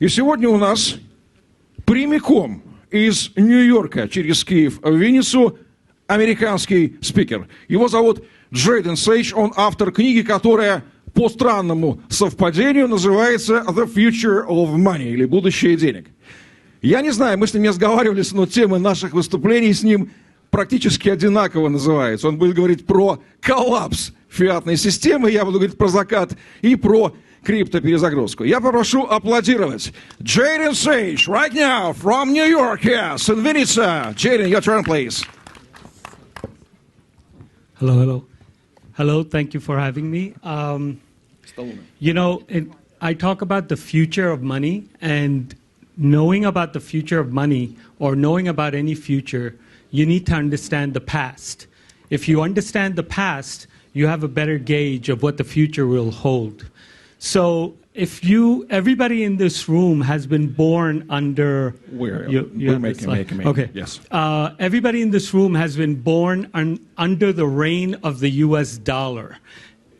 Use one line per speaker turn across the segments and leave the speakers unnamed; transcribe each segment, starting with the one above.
И сегодня у нас прямиком из Нью-Йорка через Киев в Винницу американский спикер. Его зовут Jayden Sage, он автор книги, которая по странному совпадению называется «The Future of Money» или «Будущее денег». Я не знаю, мы с ним не разговаривались, но темы наших выступлений с ним практически одинаково называются. Он будет говорить про коллапс фиатной системы, я буду говорить про закат и про криптоперезагрузку. Я попрошу аплодировать. Jayden Sage, right now, from New York, yes, in Vinnytsia. Jayden, your turn, please.
Hello. Hello, thank you for having me. You know, I talk about the future of money, and knowing about the future of money or knowing about any future, you need to understand the past. If you understand the past, you have a better gauge of what the future will hold. So everybody in this room has been born under...
We're making.
Okay.
Yes.
Everybody in this room has been born under the reign of the U.S. dollar.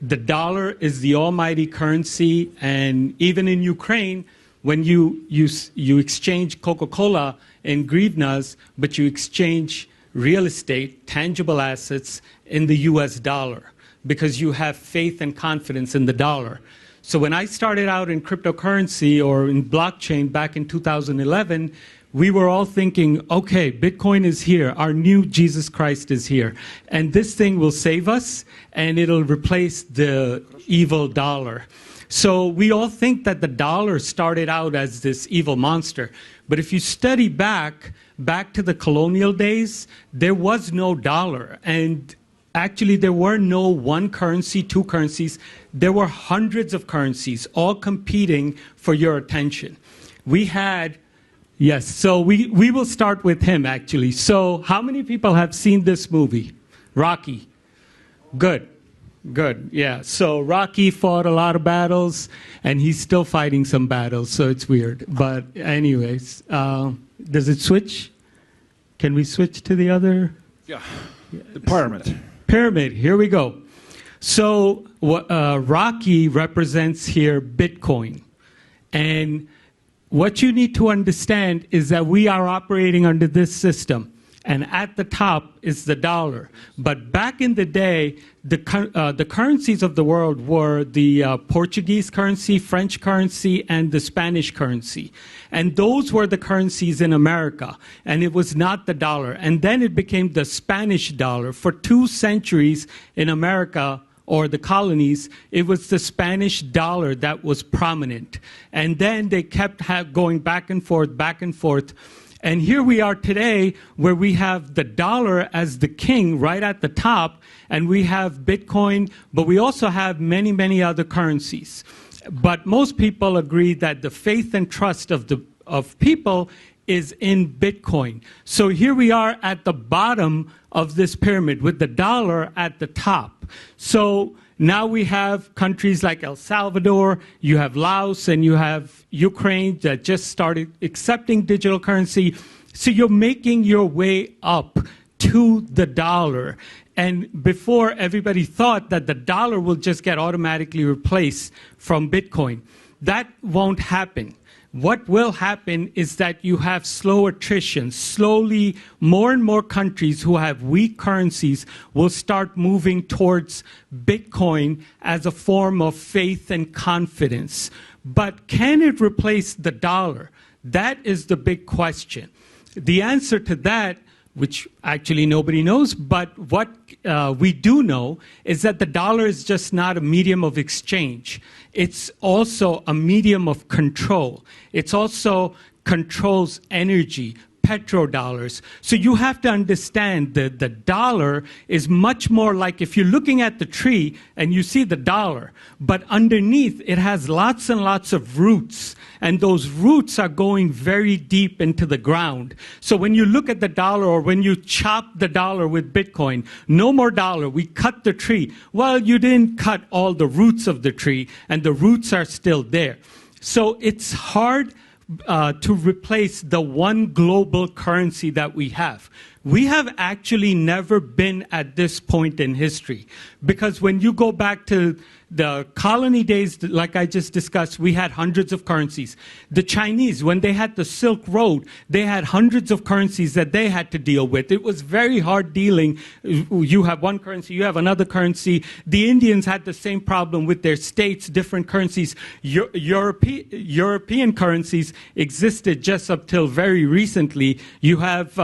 The dollar is the almighty currency, and even in Ukraine, when you exchange Coca-Cola in hryvnias, but you exchange real estate, tangible assets, in the U.S. dollar, because you have faith and confidence in the dollar. So when I started out in cryptocurrency or in blockchain back in 2011, we were all thinking, okay, Bitcoin is here, our new Jesus Christ is here, and this thing will save us, and it'll replace the evil dollar. So we all think that the dollar started out as this evil monster. But if you study back to the colonial days, there was no dollar. And actually, there were no one currency, two currencies. There were hundreds of currencies, all competing for your attention. We had, yes, so we will start with him, actually. So how many people have seen this movie, Rocky? Good. Yeah. So Rocky fought a lot of battles, and he's still fighting some battles, so it's weird. But anyways, does it switch? Can we switch to the other?
Yeah. The pyramid.
Pyramid, here we go. So Rocky represents here Bitcoin. And what you need to understand is that we are operating under this system. And at the top is the dollar. But back in the day, the currencies of the world were the Portuguese currency, French currency, and the Spanish currency. And those were the currencies in America. And it was not the dollar. And then it became the Spanish dollar. For 2 centuries in America, or the colonies, it was the Spanish dollar that was prominent. And then they kept going back and forth. And here we are today, where we have the dollar as the king right at the top, and we have Bitcoin, but we also have many, many other currencies. But most people agree that the faith and trust of people is in Bitcoin. So here we are at the bottom of this pyramid with the dollar at the top. So now we have countries like El Salvador, you have Laos, and you have Ukraine that just started accepting digital currency. So you're making your way up to the dollar. And before, everybody thought that the dollar will just get automatically replaced from Bitcoin. That won't happen. What will happen is that you have slow attrition. Slowly, more and more countries who have weak currencies will start moving towards Bitcoin as a form of faith and confidence. But can it replace the dollar? That is the big question. The answer to that, which actually nobody knows, but what we do know is that the dollar is just not a medium of exchange. It's also a medium of control. It's also controls energy, petrodollars. So you have to understand that the dollar is much more like if you're looking at the tree and you see the dollar, but underneath it has lots and lots of roots. And those roots are going very deep into the ground. So when you look at the dollar, or when you chop the dollar with Bitcoin, no more dollar, we cut the tree. Well, you didn't cut all the roots of the tree, and the roots are still there. So it's hard to replace the one global currency that we have. We have actually never been at this point in history. Because when you go back to The colony days, like I just discussed, we had hundreds of currencies. The Chinese, when they had the Silk Road, they had hundreds of currencies that they had to deal with. It was very hard dealing. You have one currency, you have another currency. The Indians had the same problem with their states, different currencies. European currencies existed just up till very recently. You have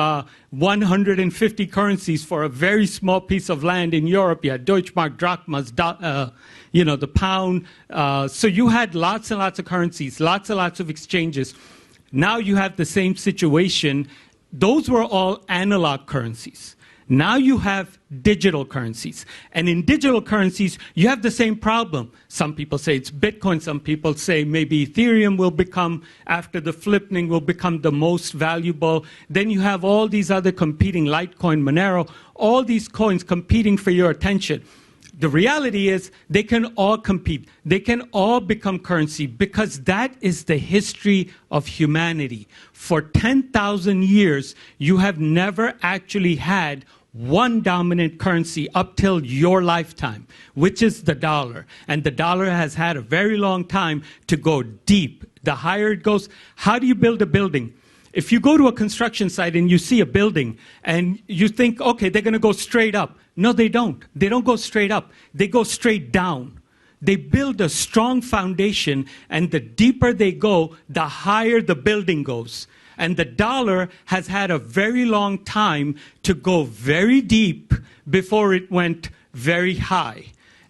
150 currencies for a very small piece of land in Europe. You had Deutschmark, Drachmas, the pound. So you had lots and lots of currencies, lots and lots of exchanges. Now you have the same situation. Those were all analog currencies. Now you have digital currencies. And in digital currencies, you have the same problem. Some people say it's Bitcoin. Some people say maybe Ethereum will become, after the flipping, will become the most valuable. Then you have all these other competing, Litecoin, Monero, all these coins competing for your attention. The reality is they can all compete. They can all become currency because that is the history of humanity. For 10,000 years, you have never actually had one dominant currency up till your lifetime, which is the dollar. And the dollar has had a very long time to go deep. The higher it goes, how do you build a building? If you go to a construction site and you see a building and you think, okay, they're going to go straight up. No, they don't. They don't go straight up. They go straight down. They build a strong foundation, and the deeper they go, the higher the building goes. And the dollar has had a very long time to go very deep before it went very high.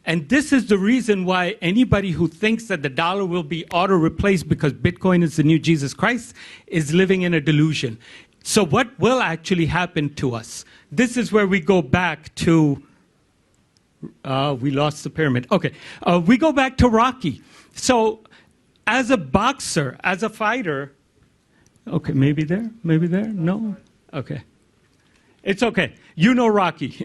And this is the reason why anybody who thinks that the dollar will be auto-replaced because Bitcoin is the new Jesus Christ is living in a delusion. So what will actually happen to us? This is where we go back to, we lost the pyramid. Okay, we go back to Rocky. So as a boxer, as a fighter, okay, maybe there, no? Okay. It's okay. You know Rocky.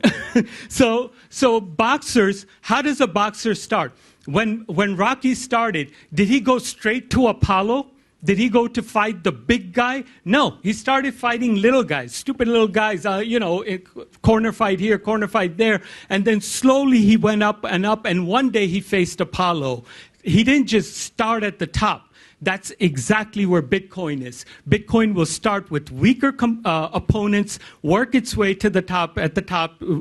So boxers, how does a boxer start? When Rocky started, did he go straight to Apollo? Did he go to fight the big guy? No, he started fighting little guys, stupid little guys, corner fight here, corner fight there. And then slowly he went up, and one day he faced Apollo. He didn't just start at the top. That's exactly where Bitcoin is. Bitcoin will start with weaker opponents, work its way to the top,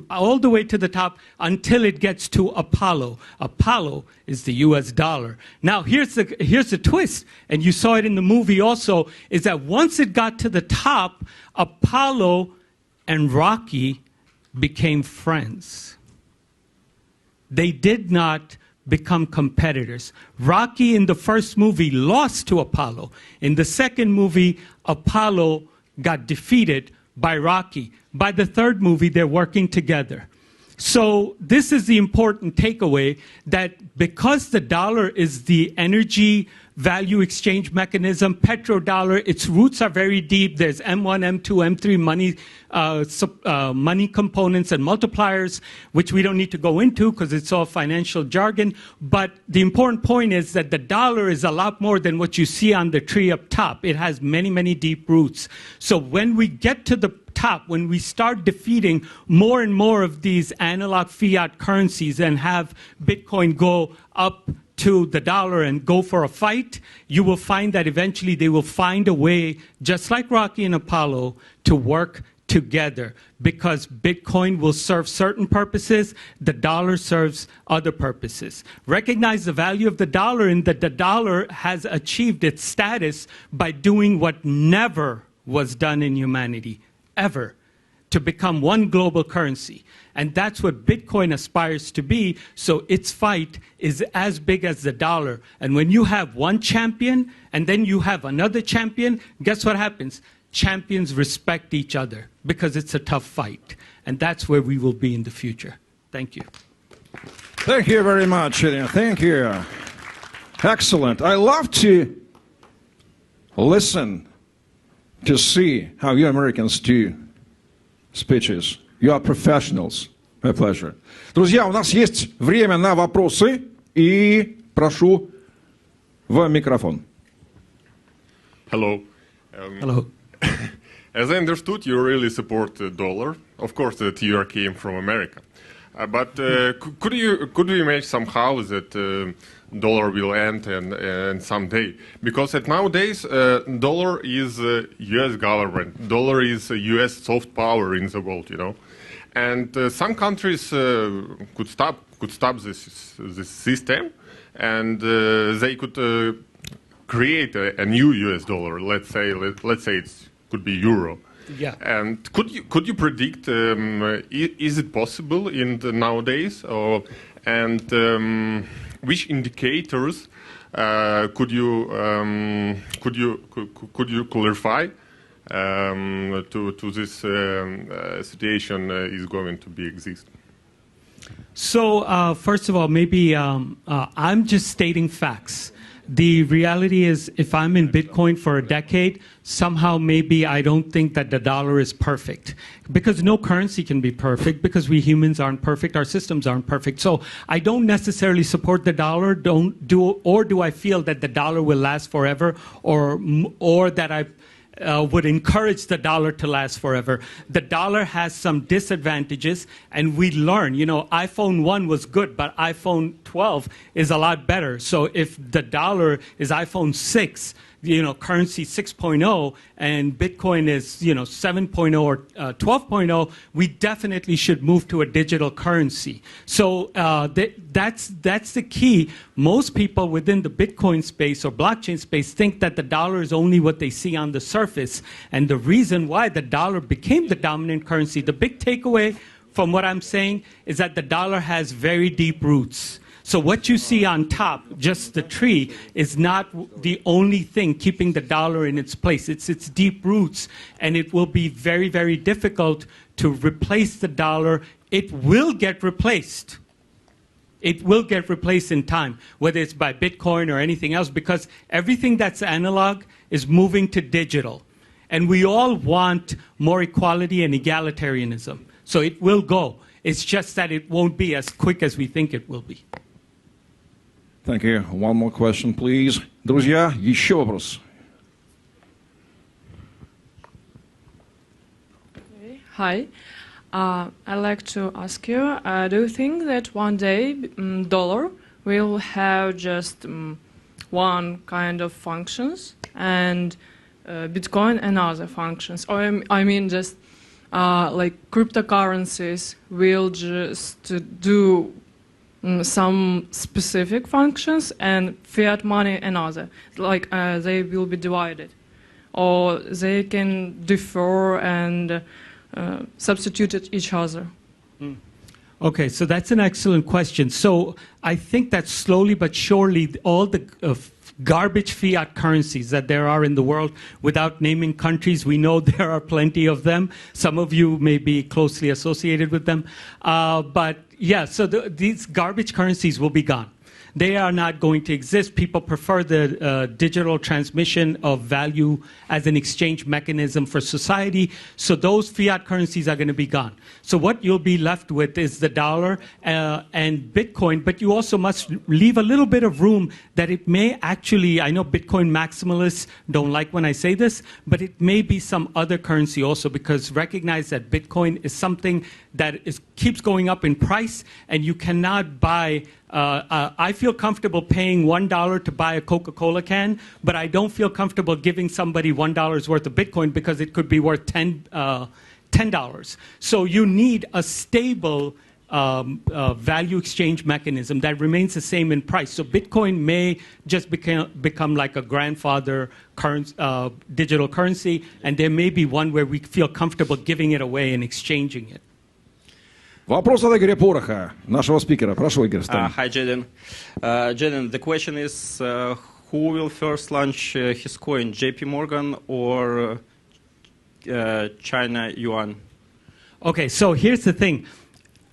all the way to the top until it gets to Apollo. Apollo is the US dollar. Now, here's the twist, and you saw it in the movie also, is that once it got to the top, Apollo and Rocky became friends. They did not become competitors. Rocky in the first movie lost to Apollo. In the second movie, Apollo got defeated by Rocky. By the third movie, they're working together. So this is the important takeaway, that because the dollar is the energy value exchange mechanism, petrodollar, its roots are very deep. There's M1, M2, M3 money components and multipliers, which we don't need to go into because it's all financial jargon. But the important point is that the dollar is a lot more than what you see on the tree up top. It has many, many deep roots. So when we get to the top, when we start defeating more and more of these analog fiat currencies and have Bitcoin go up to the dollar and go for a fight, you will find that eventually they will find a way, just like Rocky and Apollo, to work together, because Bitcoin will serve certain purposes, the dollar serves other purposes. Recognize the value of the dollar in that the dollar has achieved its status by doing what never was done in humanity, ever, to become one global currency. And that's what Bitcoin aspires to be, so its fight is as big as the dollar. And when you have one champion, and then you have another champion, guess what happens? Champions respect each other, because it's a tough fight. And that's where we will be in the future. Thank you.
Thank you very much. Thank you. Excellent. I love to listen to see how you Americans do speeches. You are professionals. My pleasure. Друзья, у нас есть время на вопросы, и прошу в микрофон.
Hello.
Hello.
As I understood, you really support the dollar. Of course, the TR came from America. But could we imagine somehow that dollar will end and someday? Because nowadays dollar is U.S. government, dollar is U.S. soft power in the world, you know, and some countries could stop this system, and they could create a new U.S. dollar. Let's say it could be euro.
Yeah.
And could you predict? Is it possible in nowadays? And which indicators could you clarify to this situation is going to be exist?
So first of all, maybe I'm just stating facts. The reality is, if I'm in Bitcoin for a decade, somehow maybe I don't think that the dollar is perfect. Because no currency can be perfect, because we humans aren't perfect, our systems aren't perfect. So I don't necessarily support the dollar, do I feel that the dollar will last forever, or that I would encourage the dollar to last forever. The dollar has some disadvantages, and we learn. You know, iPhone 1 was good, but iPhone 12 is a lot better. So if the dollar is iPhone 6, you know, currency 6.0, and Bitcoin is, you know, 7.0 or 12.0, we definitely should move to a digital currency. So that's the key. Most people within the Bitcoin space or blockchain space think that the dollar is only what they see on the surface. And the reason why the dollar became the dominant currency, the big takeaway from what I'm saying is that the dollar has very deep roots. So what you see on top, just the tree, is not the only thing keeping the dollar in its place. It's its deep roots, and it will be very, very difficult to replace the dollar. It will get replaced. It will get replaced in time, whether it's by Bitcoin or anything else, because everything that's analog is moving to digital. And we all want more equality and egalitarianism. So it will go. It's just that it won't be as quick as we think it will be.
Thank you. One more question, please. Друзья, еще вопрос.
Hi. I'd like to ask you, do you think that one day dollar will have just one kind of functions and Bitcoin another functions? Or I mean just like cryptocurrencies will just do some specific functions and fiat money another, like they will be divided, or they can differ and substitute each other.
Okay, so that's an excellent question. So I think that slowly but surely all the garbage fiat currencies that there are in the world, without naming countries, we know there are plenty of them. Some of you may be closely associated with them. But yeah, so these garbage currencies will be gone. They are not going to exist. People prefer the digital transmission of value as an exchange mechanism for society. So those fiat currencies are going to be gone. So what you'll be left with is the dollar and Bitcoin, but you also must leave a little bit of room that it may actually, I know Bitcoin maximalists don't like when I say this, but it may be some other currency also, because recognize that Bitcoin is something that keeps going up in price, and you cannot buy. I feel comfortable paying $1 to buy a Coca-Cola can, but I don't feel comfortable giving somebody $1 worth of Bitcoin because it could be worth $10. So you need a stable value exchange mechanism that remains the same in price. So Bitcoin may just become like a grandfather digital currency, and there may be one where we feel comfortable giving it away and exchanging it.
Вопрос от Игоря Пороха, нашего спикера. Прошу, Игорь, встань.
Hi, Jayden. Jayden, the question is, who will first launch his coin, JP Morgan or China yuan?
Okay, so here's the thing.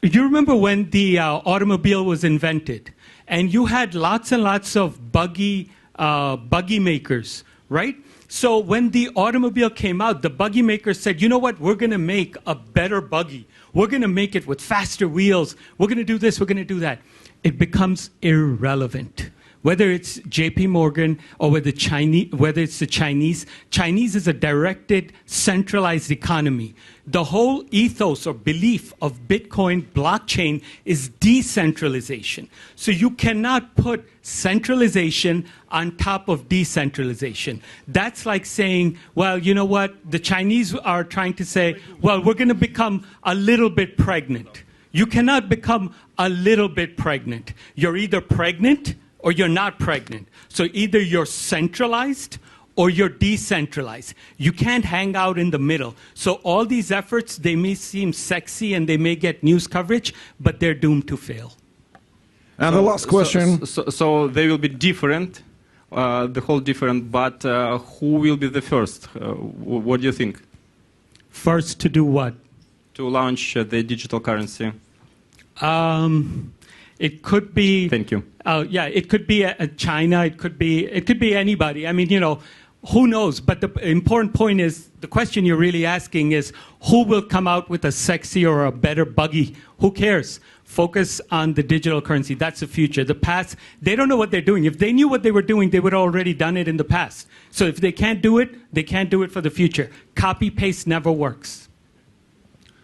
You remember when the automobile was invented, and you had lots and lots of buggy makers, right? So when the automobile came out, the buggy maker said, you know what, we're going to make a better buggy. We're going to make it with faster wheels. We're going to do this, we're going to do that. It becomes irrelevant. whether it's JP Morgan or whether it's the Chinese. Chinese is a directed, centralized economy. The whole ethos or belief of Bitcoin blockchain is decentralization. So you cannot put centralization on top of decentralization. That's like saying, well, you know what? The Chinese are trying to say, well, we're going to become a little bit pregnant. You cannot become a little bit pregnant. You're either pregnant or you're not pregnant. So either you're centralized or you're decentralized. You can't hang out in the middle. So all these efforts, they may seem sexy and they may get news coverage, but they're doomed to fail.
And the last question.
So they will be different, the whole different, but who will be the first? What do you think?
First to do what?
To launch the digital currency.
It could be.
Thank you.
Yeah, it could be a China. It could be anybody. I mean, you know, who knows? But the important point is, the question you're really asking is, who will come out with a sexy or a better buggy? Who cares? Focus on the digital currency. That's the future. The past, they don't know what they're doing. If they knew what they were doing, they would have already done it in the past. So if they can't do it, they can't do it for the future. Copy-paste never works.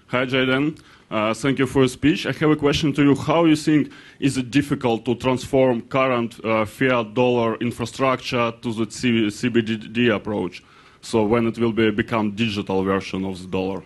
Hi, Jayden. Thank you for your speech. I have a question to you. How you think is it difficult to transform current fiat dollar infrastructure to the CBDC approach? So when it will become digital version of the dollar?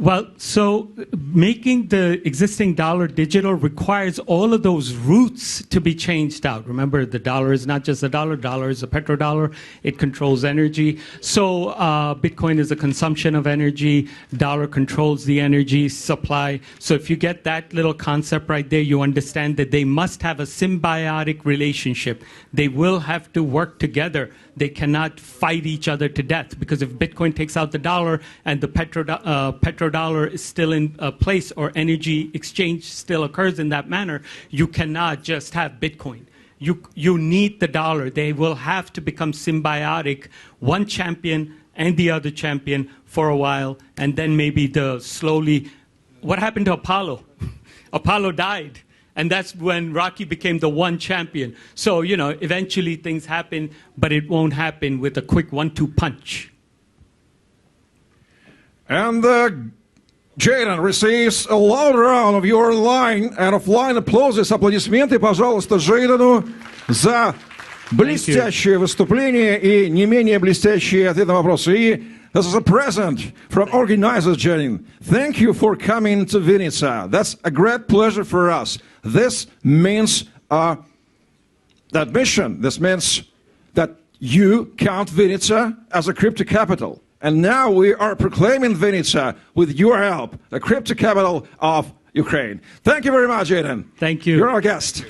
Well, so making the existing dollar digital requires all of those roots to be changed out. Remember, the dollar is not just a dollar. Dollar is a petrodollar. It controls energy. So Bitcoin is a consumption of energy. Dollar controls the energy supply. So if you get that little concept right there, you understand that they must have a symbiotic relationship. They will have to work together. They cannot fight each other to death, because if Bitcoin takes out the dollar and the petrodollar is still in place, or energy exchange still occurs in that manner, you cannot just have Bitcoin. You need the dollar. They will have to become symbiotic, one champion and the other champion for a while, and then maybe slowly. What happened to Apollo? Apollo died. And that's when Rocky became the one champion. So, you know, eventually things happen, but it won't happen with a quick 1-2 punch.
And Jayden receives a loud round of your online and offline applauses. Аплодисменты, пожалуйста, Джейдену за блестящее выступление и не менее блестящие ответы на вопросы. И this is a present from organizers, Jayden. Thank you for coming to Vinica. That's a great pleasure for us. This means that mission. This means that you count Vinica as a crypto capital. And now we are proclaiming Vinica with your help, the crypto capital of Ukraine. Thank you very much, Jayden.
Thank you.
You're our guest.